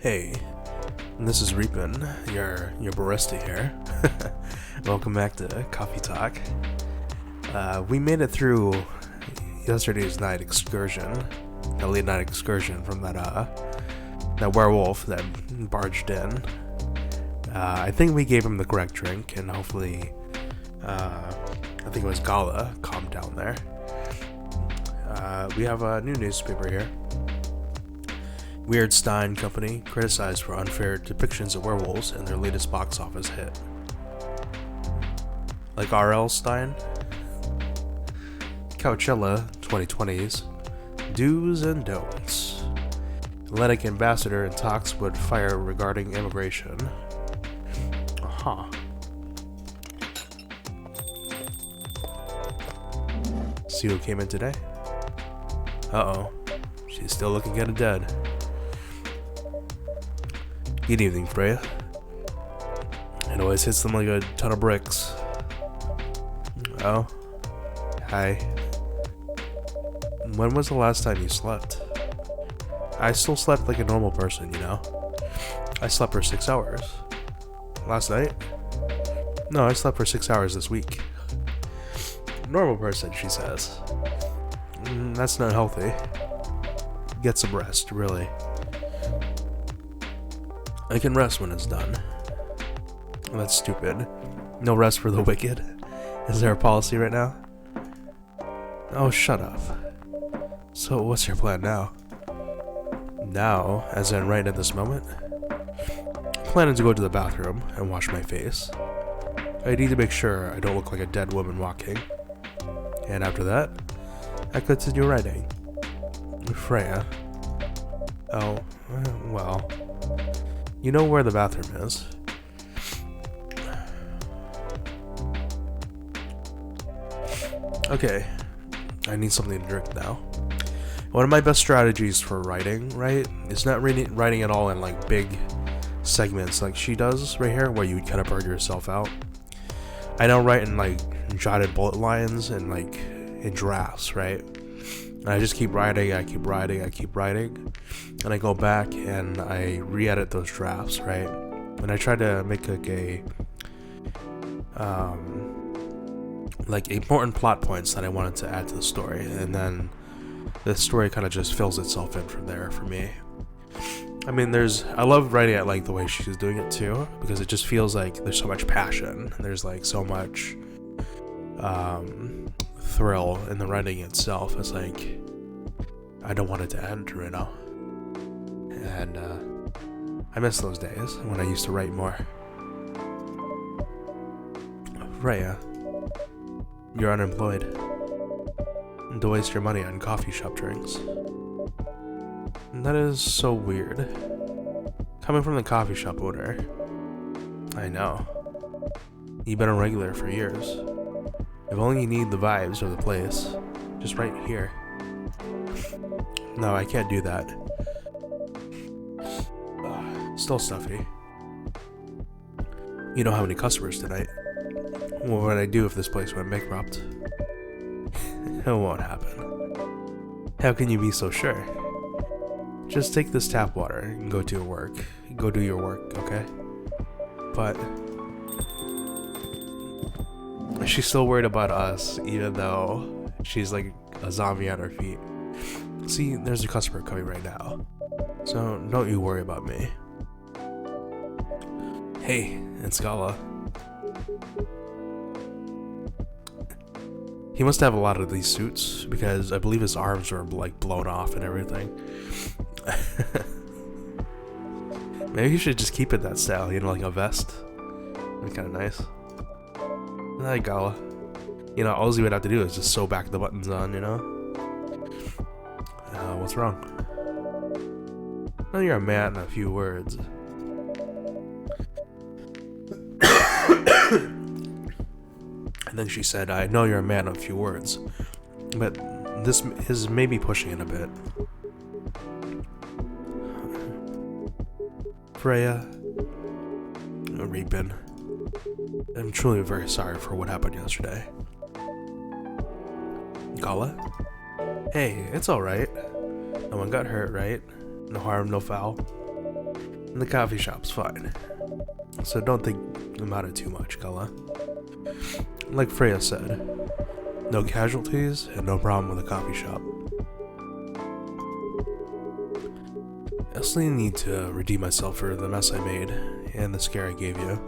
Hey, this is Repen, your barista here. Welcome back to Coffee Talk. We made it through yesterday's night excursion, the late night excursion from that werewolf that barged in. I think we gave him the correct drink, and hopefully, I think it was Gala, calmed down there. We have a new newspaper here. Weird Stein Company criticized for unfair depictions of werewolves in their latest box office hit. Like R.L. Stein? Coachella 2020's Do's and Don'ts. Atlantic ambassador in talks would fire regarding immigration. See who came in today? Uh-oh. She's still looking kinda dead. Good evening, Freya. It always hits them like a ton of bricks. Oh. Hi. When was the last time you slept? I still slept like a normal person, you know? I slept for 6 hours. Last night? No, I slept for 6 hours this week. Normal person, she says. That's not healthy. Get some rest, really. I can rest when it's done. That's stupid. No rest for the wicked. Is there a policy right now? Oh, shut up. So what's your plan now? Now, as in right at this moment? I'm planning to go to the bathroom and wash my face. I need to make sure I don't look like a dead woman walking. And after that, I continue writing. Freya. Oh, well. You know where the bathroom is. Okay, I need something to drink now. One of my best strategies for writing, right, is not writing it all in like big segments like she does right here, where you kind of burn yourself out. I don't write in like jotted bullet lines and like in drafts, right? And I just keep writing, I keep writing, and I go back and I re-edit those drafts, right? And I try to make like important plot points that I wanted to add to the story, and then the story kind of just fills itself in from there for me. I mean, I love writing it like the way she's doing it too, because it just feels like there's so much passion, and there's like so much thrill in the writing itself. It's like I don't want it to end right now, and I miss those days when I used to write more. Freya, you're unemployed. Don't waste your money on coffee shop drinks. That is so weird. Coming from the coffee shop owner. I know. You've been a regular for years. If only you need the vibes of the place, just right here. No, I can't do that. Still stuffy. You don't have any customers tonight. What would I do if this place went bankrupt? It won't happen. How can you be so sure? Just take this tap water and go do your work. Go do your work, okay? But she's still worried about us, even though she's like a zombie on her feet. See, there's a customer coming right now, so don't you worry about me. Hey, it's Gala. He must have a lot of these suits, because I believe his arms are like blown off and everything. Maybe you should just keep it that style, you know, like a vest. That's kind of nice. Hi, Gala. You know, all you would have to do is just sew back the buttons on, you know? What's wrong? Oh, you're a man in a few words. And then she said, I know you're a man of few words, but this is maybe pushing it a bit. Freya, Repen, I'm truly very sorry for what happened yesterday. Gala? Hey, it's alright. No one got hurt, right? No harm, no foul. And the coffee shop's fine. So don't think about it too much, Gullah. Like Freya said, no casualties and no problem with a coffee shop. I still need to redeem myself for the mess I made and the scare I gave you.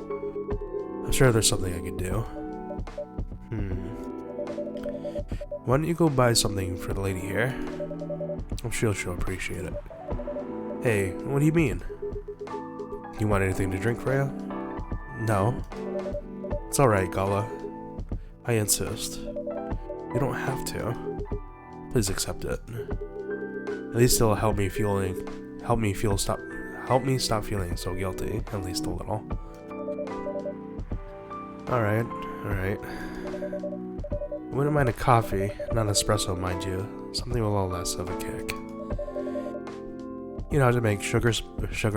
I'm sure there's something I can do. Why don't you go buy something for the lady here? I'm sure she'll appreciate it. Hey, what do you mean? You want anything to drink, Freya? No. It's alright, Gullah. I insist. You don't have to. Please accept it. At least it'll help me stop feeling so guilty, at least a little. Alright. Wouldn't mind a coffee, not espresso, mind you. Something a little less of a kick. You know how to make sugar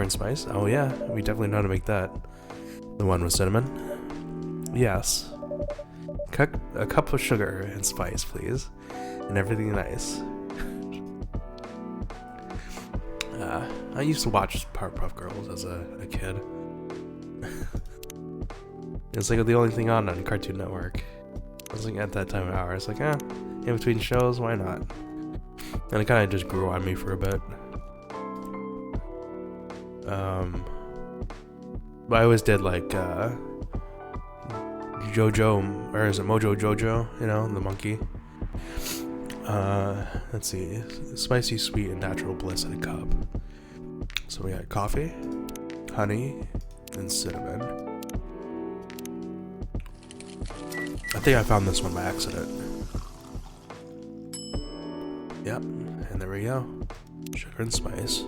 and spice? Oh yeah, we definitely know how to make that. The one with cinnamon? Yes. A cup of sugar and spice, please. And everything nice. I used to watch Powerpuff Girls as a kid. It's like the only thing on Cartoon Network. I was like, at that time of hour, it's like, in between shows, why not? And it kind of just grew on me for a bit. But I always did like JoJo, or is it Mojo Jojo? You know, the monkey. Let's see, spicy, sweet, and natural bliss in a cup. So we got coffee, honey, and cinnamon. I think I found this one by accident. Yep, and there we go. Sugar and spice.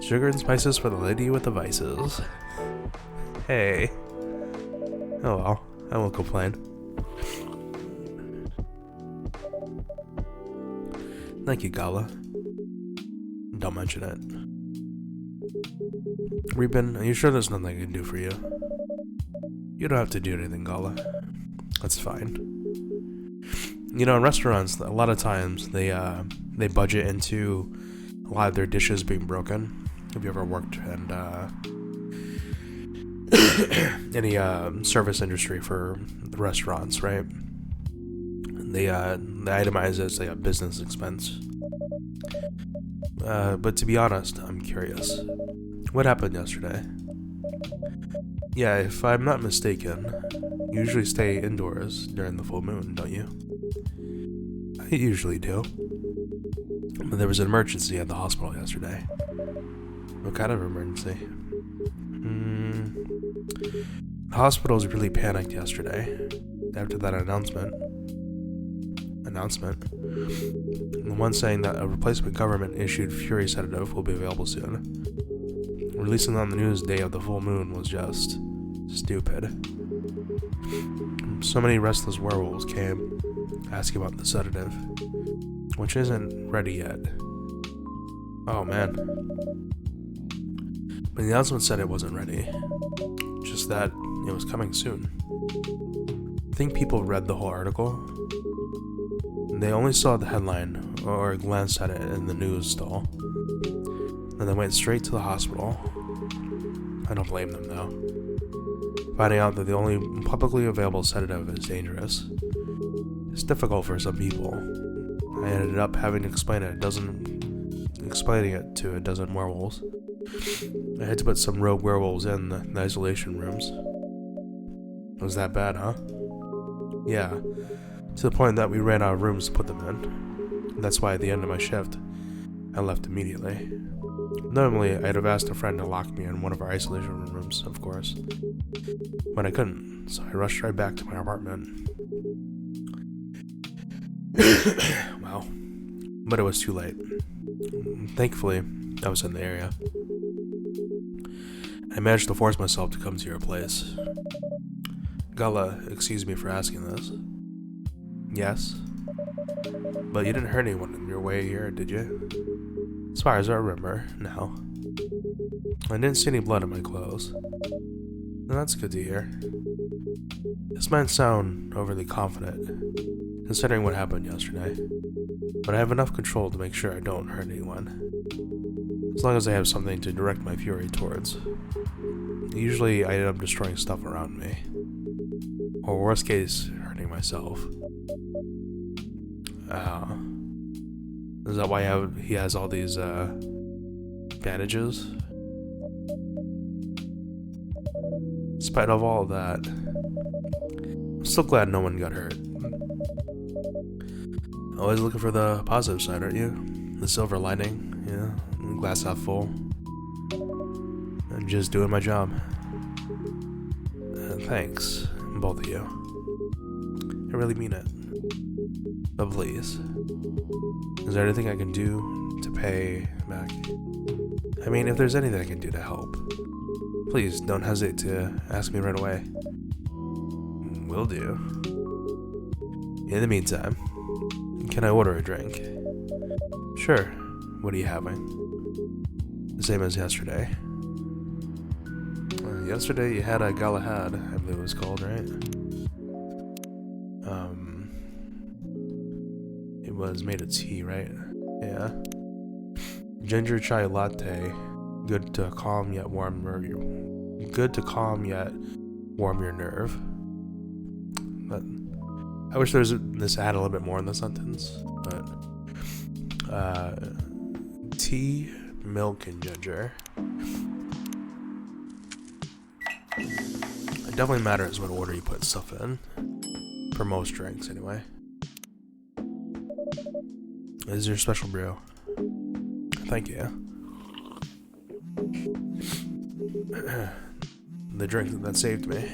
Sugar and spices for the lady with the vices. Hey. Oh well, I won't complain. Thank you, Gullah. Don't mention it. Repen, are you sure there's nothing I can do for you? You don't have to do anything, Gullah. That's fine. You know, in restaurants, a lot of times they budget into a lot of their dishes being broken. Have you ever worked in any service industry for the restaurants, right? They itemize it as like a business expense. But to be honest, I'm curious. What happened yesterday? Yeah, if I'm not mistaken, you usually stay indoors during the full moon, don't you? I usually do. But there was an emergency at the hospital yesterday. What kind of emergency? The hospital was really panicked yesterday after that announcement. The one saying that a replacement government-issued Fury sedative will be available soon. Releasing on the news day of the full moon was just stupid. So many restless werewolves came asking about the sedative, which isn't ready yet. Oh man. But the announcement said it wasn't ready, just that it was coming soon. I think people read the whole article. They only saw the headline or glanced at it in the news stall. Then they went straight to the hospital. I don't blame them though. Finding out that the only publicly available sedative is dangerous. It's difficult for some people. I ended up having to explaining it to a dozen werewolves. I had to put some rogue werewolves in the isolation rooms. It was that bad, huh? Yeah, to the point that we ran out of rooms to put them in. That's why at the end of my shift, I left immediately. Normally, I'd have asked a friend to lock me in one of our isolation rooms, of course. But I couldn't, so I rushed right back to my apartment. Wow. But it was too late. Thankfully, I was in the area. I managed to force myself to come to your place. Gullah, excuse me for asking this. Yes? But you didn't hurt anyone on your way here, did you? As far as I remember, no. I didn't see any blood on my clothes. Well, that's good to hear. This might sound overly confident, considering what happened yesterday, but I have enough control to make sure I don't hurt anyone. As long as I have something to direct my fury towards. Usually I end up destroying stuff around me. Or worst case, hurting myself. Is that why he has all these bandages? Despite of all of that, I'm still glad no one got hurt. Always looking for the positive side, aren't you? The silver lining, yeah. Glass half full. I'm just doing my job. Thanks, both of you. I really mean it. But please, is there anything I can do to pay back? I mean, if there's anything I can do to help, please don't hesitate to ask me right away. Will do. In the meantime, can I order a drink? Sure. What are you having? The same as yesterday. Yesterday you had a Galahad, I believe it was called, right? It was made of tea, right? Yeah. Ginger chai latte, good to calm yet warm your nerve. But I wish there was this had a little bit more in the sentence, but tea, milk, and ginger. It definitely matters what order you put stuff in. For most drinks, anyway. This is your special brew. Thank you. The drink that saved me.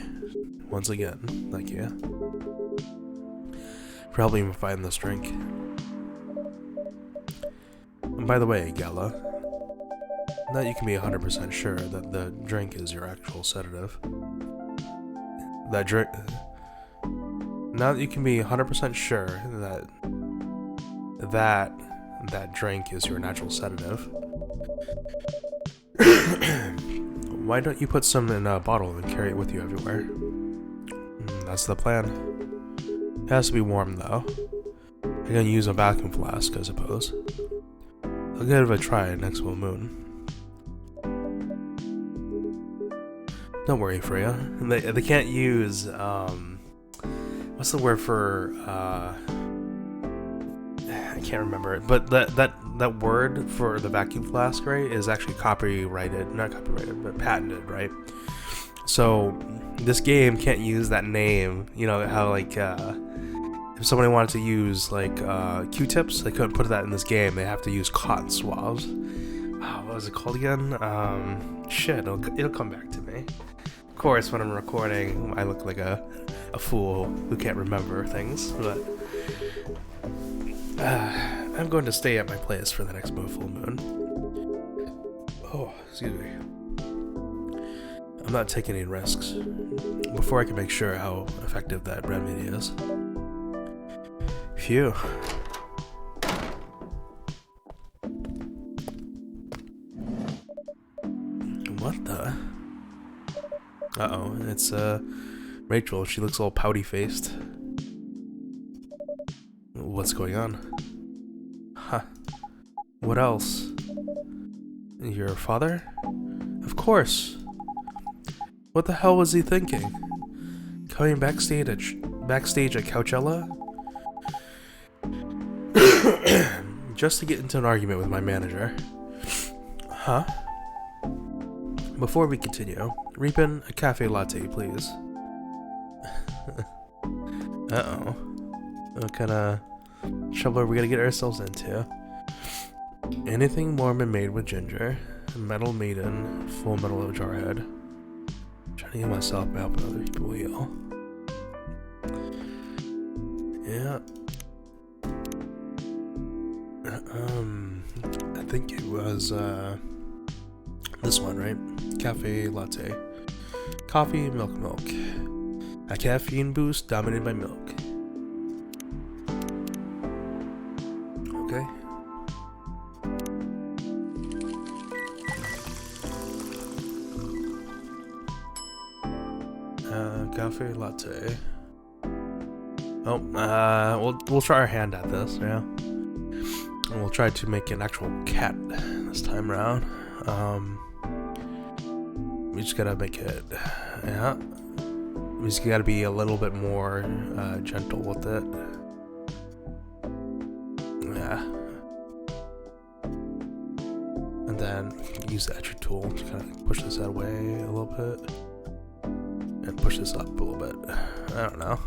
Once again, thank you. Probably even find this drink. And by the way, Gala, now you can be 100% sure that the drink is your actual sedative. Now that you can be 100% sure that drink is your natural sedative, why don't you put some in a bottle and carry it with you everywhere? That's the plan. It has to be warm though. I'm gonna use a vacuum flask, I suppose. I'll give it a try next full moon. Don't worry, Freya. They can't use what's the word for I can't remember it, but that word for the vacuum flask, right, is actually not copyrighted, but patented, right? So this game can't use that name. You know how like if somebody wanted to use like Q-tips, they couldn't put that in this game. They have to use cotton swabs. What was it called again? Shit, it'll come back to me. Of course, when I'm recording, I look like a fool who can't remember things, but I'm going to stay at my place for the next full moon. Oh, excuse me. I'm not taking any risks before I can make sure how effective that remedy is. Phew. What the? Uh-oh, it's Rachel. She looks all pouty faced. What's going on? Huh. What else? Your father? Of course. What the hell was he thinking? Coming backstage at Coachella? Just to get into an argument with my manager. Huh? Before we continue, Repen, a cafe latte, please. Uh-oh. What kind of trouble are we gonna get ourselves into? Anything warm and made with ginger. Metal maiden, full metal jarhead. Trying to heal myself by helping other people heal. Yeah. I think it was this one, right? Cafe latte. Coffee, milk. A caffeine boost dominated by milk. Okay. Cafe latte. Oh, we'll try our hand at this, yeah. And we'll try to make an actual cat this time around. We just gotta make it, yeah. We just gotta be a little bit more gentle with it. Yeah. And then use the etcher tool to kind of push this away a little bit. And push this up a little bit. I don't know.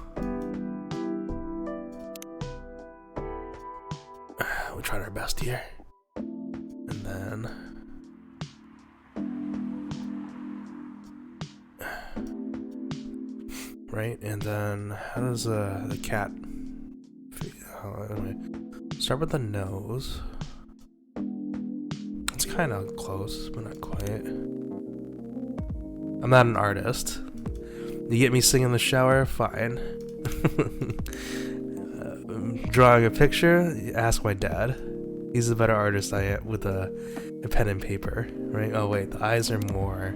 We tried our best here. And then... right, and then how does the cat... anyway, start with the nose. It's kind of close, but not quite. I'm not an artist. You get me singing in the shower? Fine. Drawing a picture? Ask my dad. He's a better artist I am with a pen and paper, right? Oh wait, the eyes are more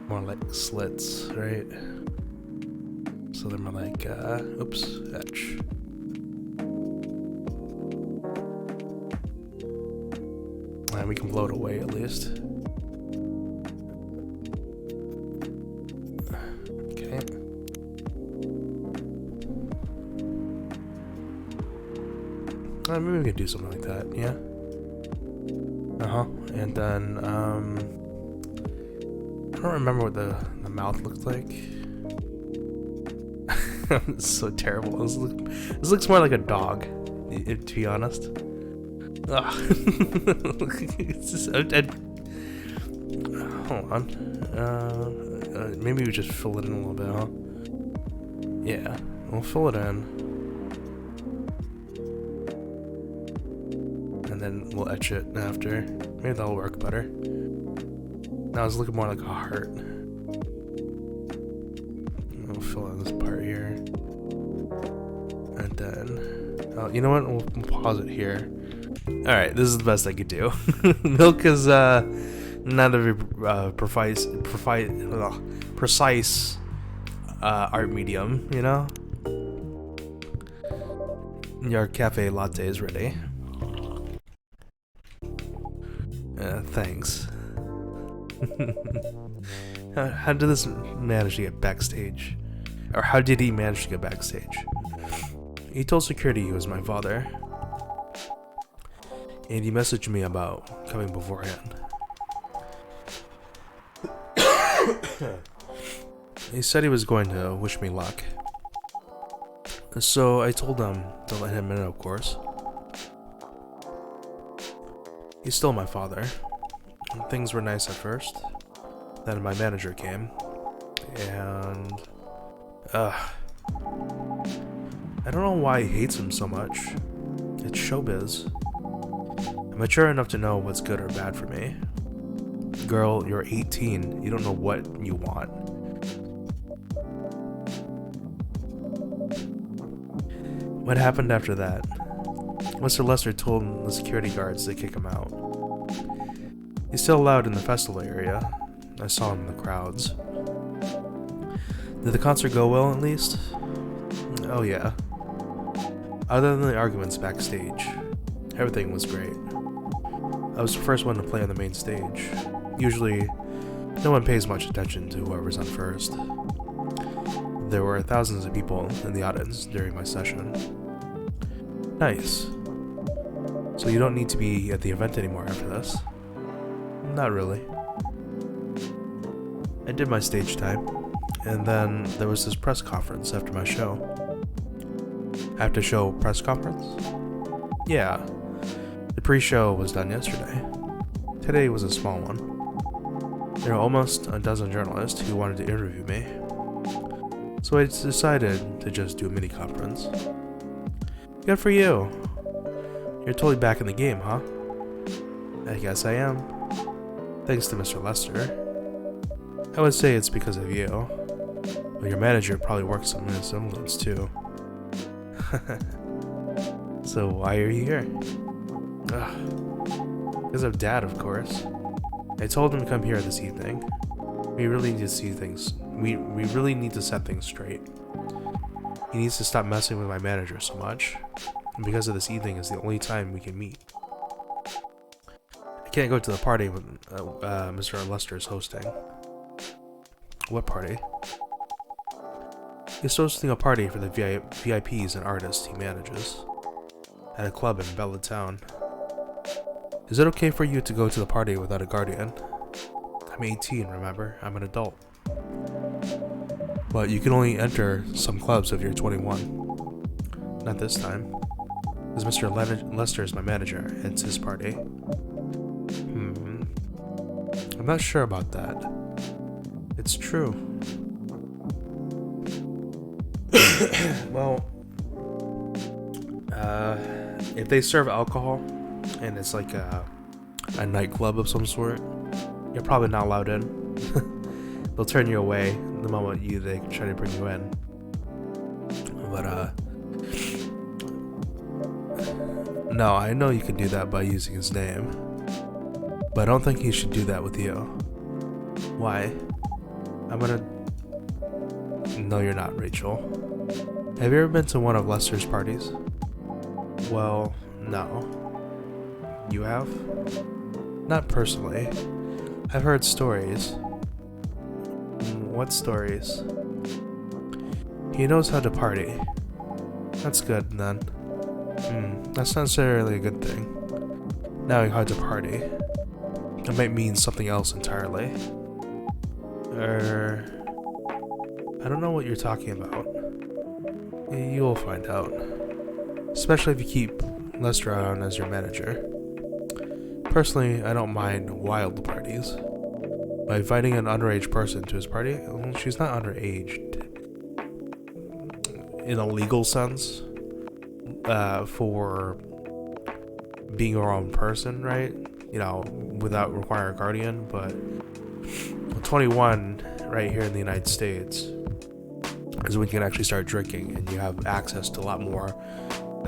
like slits, right? So they're more like, oops, etch. And we can blow it away at least. Okay. Maybe we could do something like that, yeah? And then, I don't remember what the mouth looked like. It's so terrible. This looks more like a dog, to be honest. It's just, hold on. Maybe we just fill it in a little bit, huh? Yeah, we'll fill it in. And then we'll etch it after. Maybe that'll work better. Now it's looking more like a heart. We'll fill in this part here. And then... oh, you know what? We'll pause it here. Alright, this is the best I could do. Milk is not a very precise art medium, you know? Your cafe latte is ready. Thanks. How did this manage to get backstage? Or how did he manage to get backstage? He told security he was my father. And he messaged me about coming beforehand. He said he was going to wish me luck. So I told him to let him in, of course. He's still my father. Things were nice at first. Then my manager came. And... I don't know why he hates him so much. It's showbiz. I'm mature enough to know what's good or bad for me. Girl, you're 18. You don't know what you want. What happened after that? Mr. Lester told the security guards to kick him out. He's still allowed in the festival area. I saw him in the crowds. Did the concert go well, at least? Oh yeah. Other than the arguments backstage, everything was great. I was the first one to play on the main stage. Usually, no one pays much attention to whoever's on first. There were thousands of people in the audience during my session. Nice. So you don't need to be at the event anymore after this? Not really. I did my stage time, and then there was this press conference after my show. After show press conference? Yeah. The pre-show was done yesterday. Today was a small one. There were almost a dozen journalists who wanted to interview me. So I decided to just do a mini conference. Good for you. You're totally back in the game, huh? I guess I am. Thanks to Mr. Lester. I would say it's because of you. But your manager probably works some in his influence too. So why are you here? Because of Dad, of course. I told him to come here this evening. We really need to see things. We really need to set things straight. He needs to stop messing with my manager so much. And because of this evening is the only time we can meet. I can't go to the party when Mr. Lester is hosting. What party? He's hosting a party for the VIPs and artists he manages at a club in Bella Town. Is it okay for you to go to the party without a guardian? I'm 18, remember? I'm an adult. But you can only enter some clubs if you're 21. Not this time. Because Mr. Lester is my manager, and it's his party. I'm not sure about that. It's true. Well, if they serve alcohol, and it's like a nightclub of some sort, you're probably not allowed in. They'll turn you away the moment they try to bring you in. But no, I know you can do that by using his name, but I don't think he should do that with you. Why? No, you're not, Rachel. Have you ever been to one of Lester's parties? Well, no. You have? Not personally. I've heard stories. What stories? He knows how to party. That's good, then. That's not necessarily a good thing. Knowing how to party. It might mean something else entirely. I don't know what you're talking about. You'll find out. Especially if you keep Lester on as your manager. Personally, I don't mind wild parties. By inviting an underage person to his party, well, she's not underage in a legal sense, for being her own person, right? You know, without requiring a guardian, but 21 right here in the United States is when you can actually start drinking and you have access to a lot more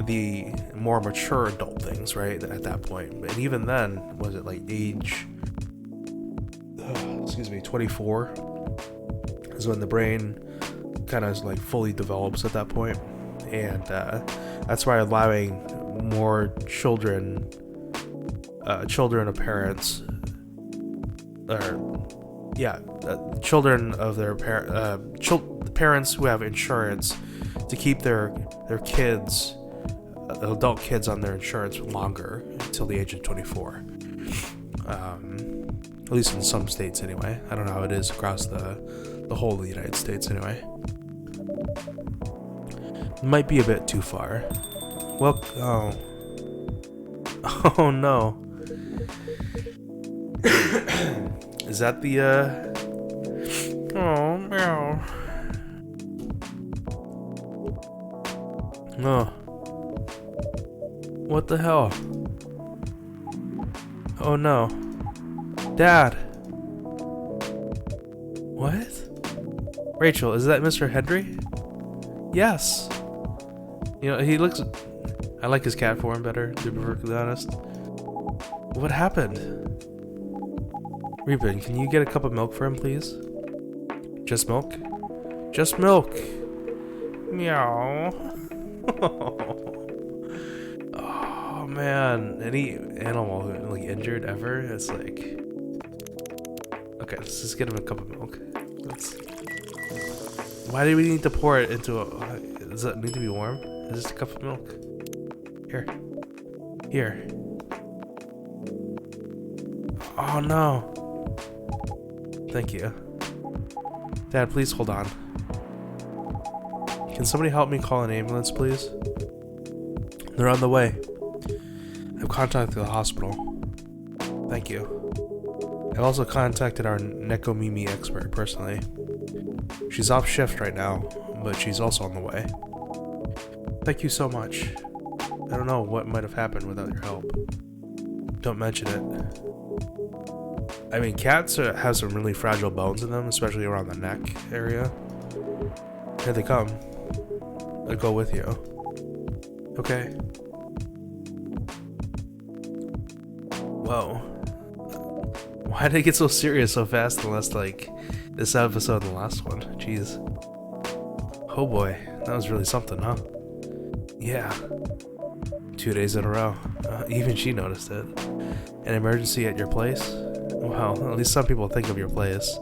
the more mature adult things, right? At that point. And even then, was it like age 24 is when the brain kind of like fully develops at that point. And that's why allowing more children of parents, children of their parents who have insurance to keep their kids, adult kids, on their insurance longer until the age of 24. At least in some states anyway. I don't know how it is across the whole of the United States anyway. Might be a bit too far. Well, oh no. Is that the oh meow. Oh. What the hell? Oh no. Dad. What? Rachel, is that Mr. Henry? Yes. You know, he looks... I like his cat form better, to be perfectly honest. What happened? Reuben, can you get a cup of milk for him, please? Just milk? Just milk! Meow. Oh, man. Any animal who, like, injured ever, it's like... Okay, let's just get him a cup of milk. Why do we need to pour it into a... Does it need to be warm? Is this a cup of milk? Here. Oh no. Thank you. Dad, please hold on. Can somebody help me call an ambulance, please? They're on the way. I've contacted the hospital. Thank you. I've also contacted our Nekomimi expert personally. She's off shift right now, but she's also on the way. Thank you so much. I don't know what might have happened without your help. Don't mention it. I mean, cats have some really fragile bones in them, especially around the neck area. Here they come. I'll go with you. Okay. Whoa. Why did it get so serious so fast in the last, like, this episode and the last one? Jeez. Oh boy. That was really something, huh? Yeah. 2 days in a row. Even she noticed it. An emergency at your place? Well, at least some people think of your place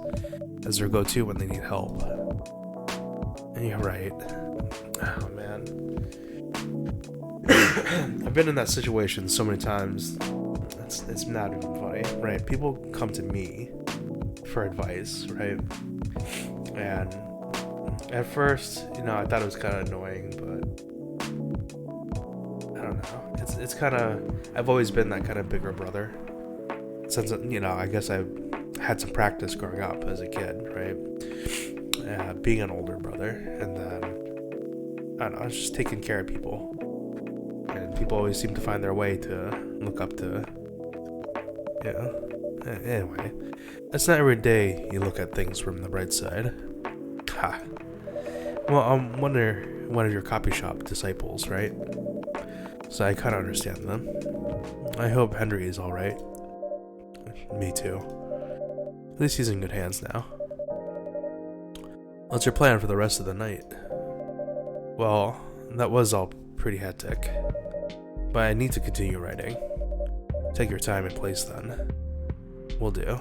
as their go-to when they need help. And you're right. Oh, man. I've been in that situation so many times. It's not even funny, right? People come to me for advice, right? And at first, you know, I thought it was kind of annoying, but I don't know. It's kind of, I've always been that kind of bigger brother. Since, you know, I guess I've had some practice growing up as a kid, right? Being an older brother, and then, I don't know, I was just taking care of people. And people always seem to find their way to look up to, you know. Anyway, it's not every day you look at things from the bright side. Ha. Well, I'm one of your copy shop disciples, right? So I kind of understand them. I hope Henry is alright. Me too. At least he's in good hands now. What's your plan for the rest of the night? Well, that was all pretty hectic. But I need to continue writing. Take your time and place then. Will do.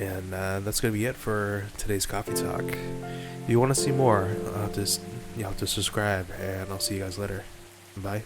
And that's gonna be it for today's coffee talk. If you want to see more, you have to subscribe, and I'll see you guys later. Bye.